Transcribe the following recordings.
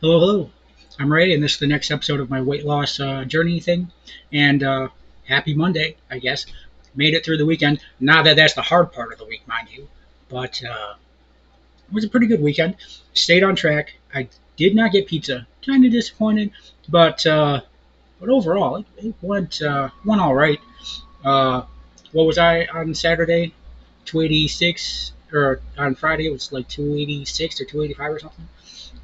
Hello, hello. I'm Ray, and this is the next episode of my weight loss journey thing. And happy Monday, I guess. Made it through the weekend. Not that that's the hard part of the week, mind you, but it was a pretty good weekend. Stayed on track. I did not get pizza. Kind of disappointed, but overall, it went all right. Uh, what was I on Saturday? 286, or on Friday it was like 286 or 285 or something,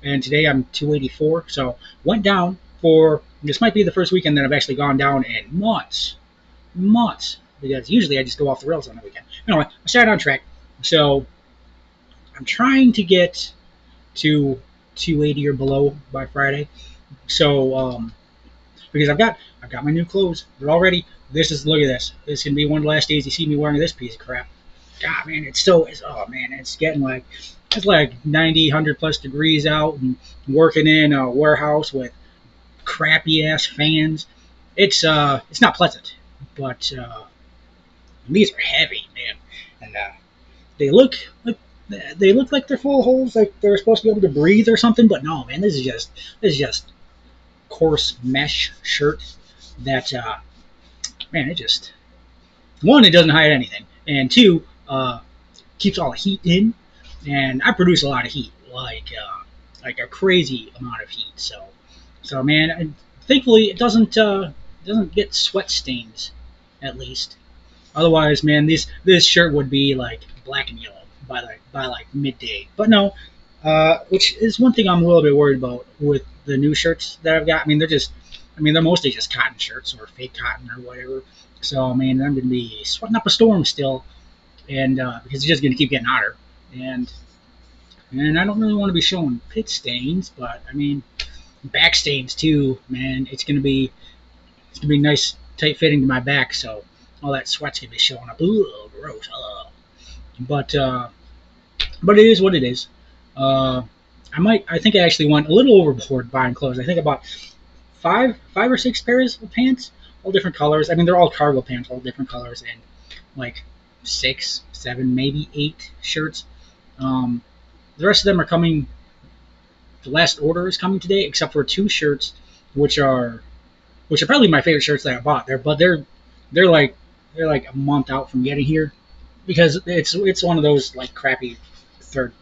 and today I'm 284. So went down for this might be the first weekend that I've actually gone down in months. Because usually I just go off the rails on the weekend. Anyway, I started on track, so I'm trying to get to 280 or below by Friday. So because I've got my new clothes, they're all ready. This is look at this. This can be one of the last days you see me wearing this piece of crap. God, man, oh man, it's getting like it's like 90, 100 plus degrees out, and working in a warehouse with crappy ass fans. It's not pleasant, but these are heavy, man, and they look like they look like they're full of holes, like they're supposed to be able to breathe or something. But no, man, this is just coarse mesh shirt that man, it just one, it doesn't hide anything, and two, keeps all the heat in, and I produce a lot of heat, like a crazy amount of heat. So man, thankfully it doesn't get sweat stains, at least. Otherwise, man, this shirt would be like black and yellow by like midday. But no, which is one thing I'm a little bit worried about with the new shirts that I've got. I mean, they're mostly just cotton shirts or fake cotton or whatever. So I mean, I'm gonna be sweating up a storm still, and because it's just gonna keep getting hotter, and and I don't really want to be showing pit stains, but I mean back stains too, man. It's gonna be nice tight fitting to my back, so all that sweat's gonna be showing up. Ooh, gross. But but it is what it is. Uh, I think I actually went a little overboard buying clothes. I think I bought five or six pairs of pants, all different colors. I mean, they're all cargo pants, all different colors, and like six, seven, maybe eight shirts. Um, the rest of them are coming. The last order is coming today, except for two shirts, which are which are probably my favorite shirts that I bought. They're like they're like a month out from getting here because it's one of those like crappy third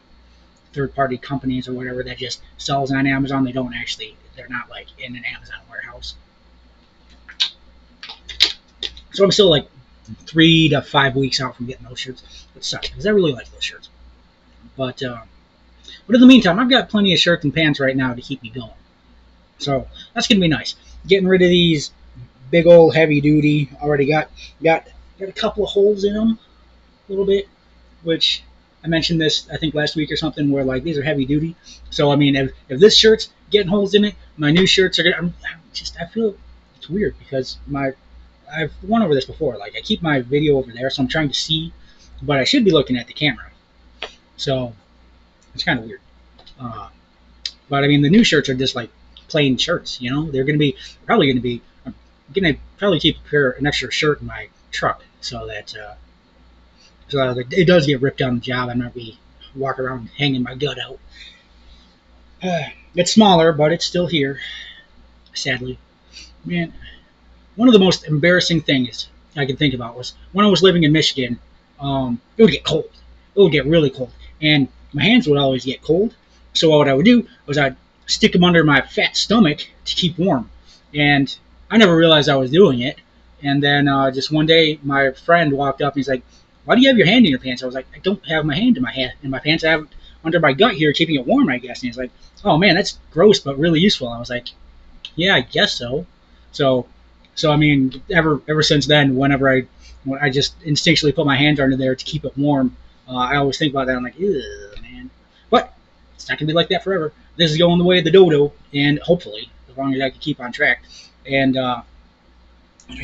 third party companies or whatever that just sells on Amazon. They're not like in an Amazon warehouse. So I'm still like 3 to 5 weeks out from getting those shirts. It sucks because I really like those shirts. But but in the meantime, I've got plenty of shirts and pants right now to keep me going. So that's gonna be nice. Getting rid of these big old heavy duty. Already got got a couple of holes in them, a little bit, which I mentioned this I think last week or something, where like these are heavy duty. So I mean, if this shirt's getting holes in it, my new shirts are gonna. I feel it's weird because I've went over this before. Like I keep my video over there, so I'm trying to see, but I should be looking at the camera. So it's kind of weird. Uh, but I mean, the new shirts are just like plain shirts. They're gonna be probably gonna be. I'm gonna probably keep an extra shirt in my truck so that it does get ripped on the job. I'm not be walking around hanging my gut out. It's smaller, but it's still here. Sadly, man. One of the most embarrassing things I can think about was when I was living in Michigan. It would get cold. It would get really cold, and my hands would always get cold. So what I would do was I'd stick them under my fat stomach to keep warm, and I never realized I was doing it. And then just one day, my friend walked up and he's like, "Why do you have your hand in your pants?" I was like, "I don't have my hand in my pants. I have it under my gut here, keeping it warm, I guess." And he's like, "Oh man, that's gross, but really useful." I was like, "Yeah, I guess so." So, so I mean, ever since then, when I just instinctually put my hand under there to keep it warm, I always think about that. I'm like, ew, man. But it's not gonna be like that forever. This is going the way of the dodo, and hopefully, as long as I can keep on track. And I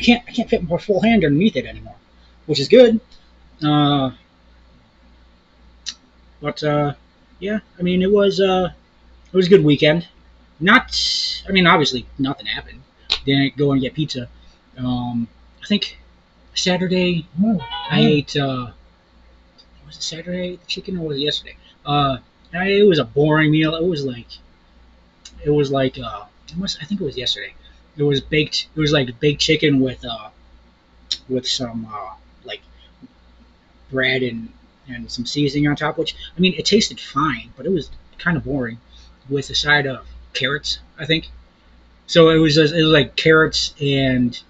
can't fit my full hand underneath it anymore, which is good. Uh, but yeah, I mean, it was a good weekend. Not, I mean, obviously nothing happened. Didn't go and get pizza. I think Saturday I ate. Was it Saturday I ate the chicken or was it yesterday? It was a boring meal. It was like It was like I think it was yesterday. It was baked. It was like baked chicken with some like bread and some seasoning on top. Which I mean, it tasted fine, but it was kind of boring. With a side of carrots, I think. So it was like carrots and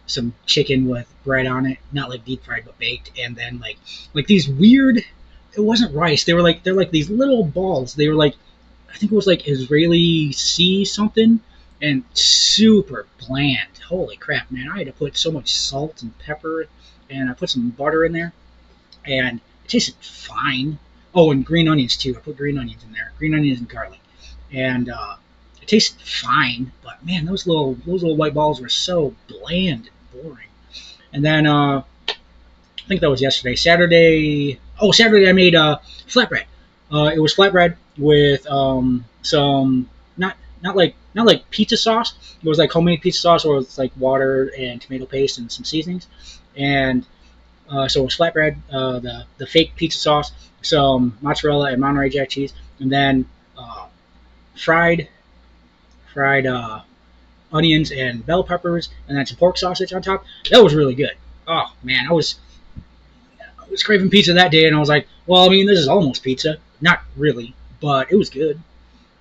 some chicken with bread on it, not like deep fried but baked, and then like these weird. It wasn't rice. They're like these little balls. They were like I think it was like Israeli sea something, and super bland. Holy crap, man! I had to put so much salt and pepper, and I put some butter in there, and it tasted fine. Oh, and green onions too. I put green onions in there, green onions and garlic, and it tasted fine. But man, those little white balls were so bland and boring. And then I think that was yesterday. Saturday. Oh, Saturday I made flatbread. It was flatbread with some not like pizza sauce. It was like homemade pizza sauce, or it's like water and tomato paste and some seasonings. And so it was flatbread, the fake pizza sauce, some mozzarella and Monterey Jack cheese, and then uh, fried fried onions and bell peppers, and then some pork sausage on top. That was really good. Oh man, I was craving pizza that day, and I was like, well, I mean, this is almost pizza, not really, but it was good.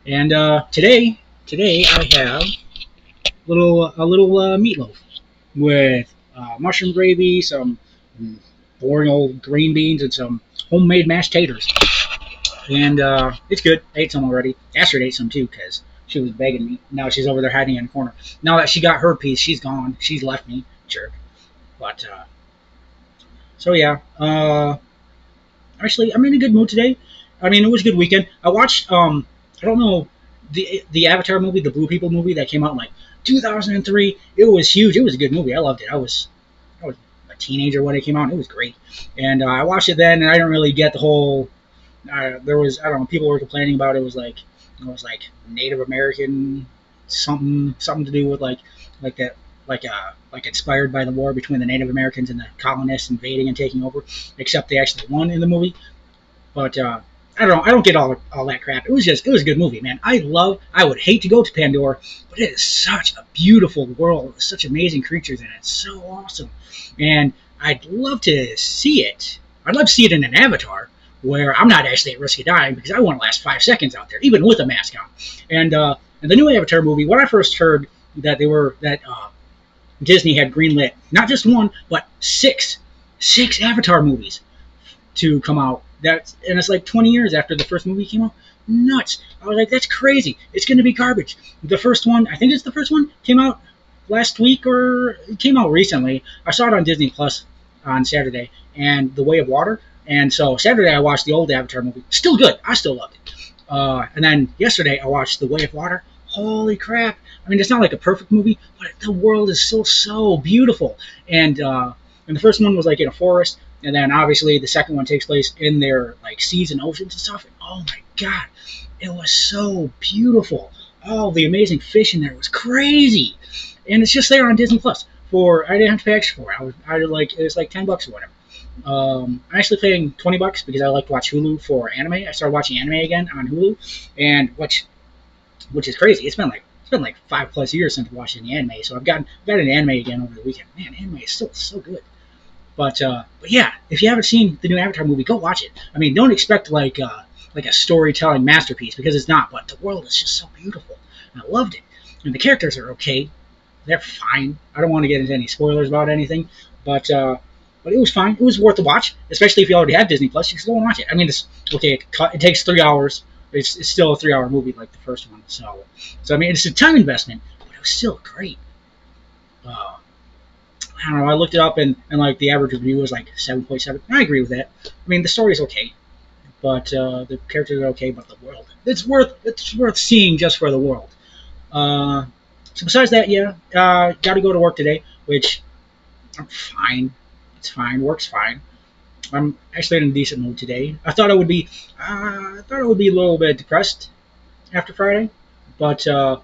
And today I have a little meatloaf with mushroom gravy, some boring old green beans, and some homemade mashed taters. And it's good. I ate some already. Astrid ate some too because she was begging me. Now she's over there hiding in a corner. Now that she got her piece, she's gone. She's left me, jerk. But so yeah. Actually, I'm in a good mood today. I mean, it was a good weekend. I watched. I don't know the Avatar movie, the Blue People movie that came out in like 2003. It was huge. It was a good movie. I loved it. I was a teenager when it came out. And it was great. And I watched it then, and I didn't really get the whole there was I don't know people were complaining about it was like Native American something to do with like that like inspired by the war between the Native Americans and the colonists invading and taking over, except they actually won in the movie. But I don't know. I don't get all that crap. It was a good movie, man. I would hate to go to Pandora, but it is such a beautiful world. Such amazing creatures in it. It's so awesome, and I'd love to see it. I'd love to see it in an Avatar where I'm not actually at risk of dying because I want to last 5 seconds out there, even with a mask on. And the new Avatar movie, when I first heard that Disney had greenlit not just one but six Avatar movies to come out. And it's like 20 years after the first movie came out. Nuts! I was like, that's crazy. It's going to be garbage. The first one, I think it's the first one, came out last week or it came out recently. I saw it on Disney Plus on Saturday, and The Way of Water. And so Saturday I watched the old Avatar movie. Still good. I still loved it. And then yesterday I watched The Way of Water. Holy crap! I mean, it's not like a perfect movie, but the world is still so beautiful. And the first one was like in a forest, and then obviously the second one takes place in their like seas and oceans and stuff. And oh my god, it was so beautiful. All the amazing fish in there was crazy, and it's just there on Disney Plus. For I didn't have to pay extra for it. I like it was like $10 or whatever. I'm actually paying $20 because I like to watch Hulu for anime. I started watching anime again on Hulu, and which is crazy. It's been like 5+ years since watching the anime, so I've got an anime again over the weekend. Man, anime is still so good. But yeah, if you haven't seen the new Avatar movie, go watch it. I mean, don't expect like a storytelling masterpiece because it's not. But the world is just so beautiful. And I loved it, and the characters are okay. They're fine. I don't want to get into any spoilers about anything, but it was fine. It was worth a watch, especially if you already have Disney Plus. You can go and watch it. I mean, it's okay. It takes 3 hours. It's still a 3 hour movie like the first one. So I mean, it's a time investment, but it was still great. Uh, I don't know. I looked it up, and like the average review was like 7.7. I agree with that. I mean, the story's okay, but the characters are okay. But the world, it's worth seeing just for the world. Uh, so besides that, yeah, got to go to work today, which I'm fine. It's fine. Works fine. I'm actually in a decent mood today. I thought I would be a little bit depressed after Friday, but no,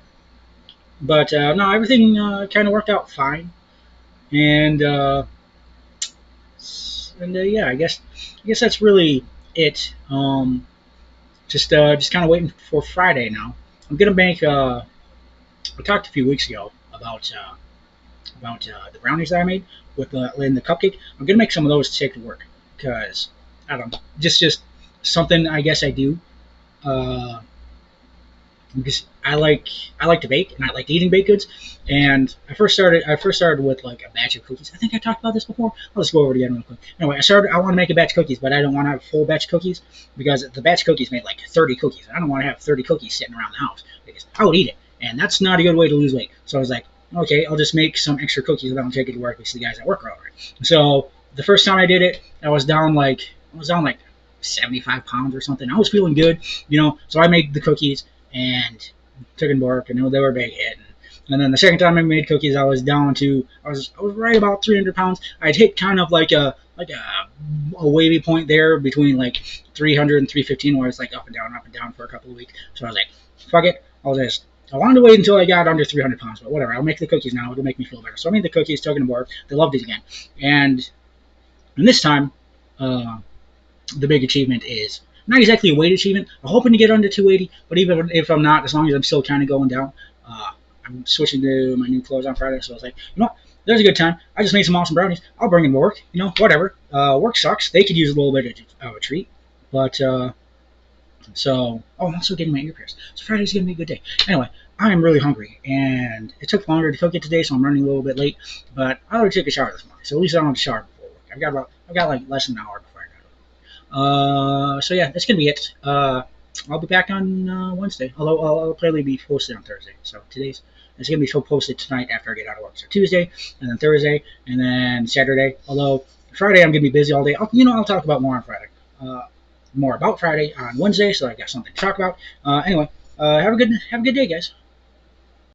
everything kind of worked out fine. And yeah, I guess that's really it. Just kind of waiting for Friday now. I'm gonna make. We talked a few weeks ago about the brownies that I made with in the cupcake. I'm gonna make some of those to take to work because I don't know, just something I guess I do. Uh, because I like to bake and I like eating baked goods. And I first started with like a batch of cookies. I think I talked about this before. I'll just go over it again real quick. Anyway, I want to make a batch of cookies, but I don't want to have a full batch of cookies because the batch of cookies made like 30 cookies. I don't want to have 30 cookies sitting around the house because I would eat it, and that's not a good way to lose weight. So I was like, okay, I'll just make some extra cookies and I'll take it to work because the guys at work are already. So the first time I did it, I was down like 75 pounds or something. I was feeling good, So I made the cookies and took in work, and they were a big hit. And then the second time I made cookies, I was down to I was right about 300 pounds. I'd hit kind of like a wavy point there between like 300 and 315, where it's like up and down for a couple of weeks. So I was like, fuck it, I wanted to wait until I got under 300 pounds, but whatever. I'll make the cookies now. It'll make me feel better. So I made the cookies, took it to work. They loved it again, and this time, uh, the big achievement is not exactly a weight achievement. I'm hoping to get under 280, but even if I'm not, as long as I'm still kind of going down, uh, I'm switching to my new clothes on Friday. So I was like, there's a good time. I just made some awesome brownies. I'll bring them to work. Whatever. Work sucks. They could use a little bit of a treat, but I'm also getting my ear pierced. So Friday's gonna be a good day. Anyway, I am really hungry, and it took longer to cook it today, so I'm running a little bit late. But I already took a shower this morning, so at least I don't have to shower before work. I've got like less than an hour before I go. So yeah, that's gonna be it. I'll be back on Wednesday, although I'll probably be posted on Thursday. So it's gonna be posted tonight after I get out of work. So Tuesday, and then Thursday, and then Saturday. Although Friday I'm gonna be busy all day. I'll talk about more on Friday. More about Friday on Wednesday, so I got something to talk about. Anyway, have a good day, guys.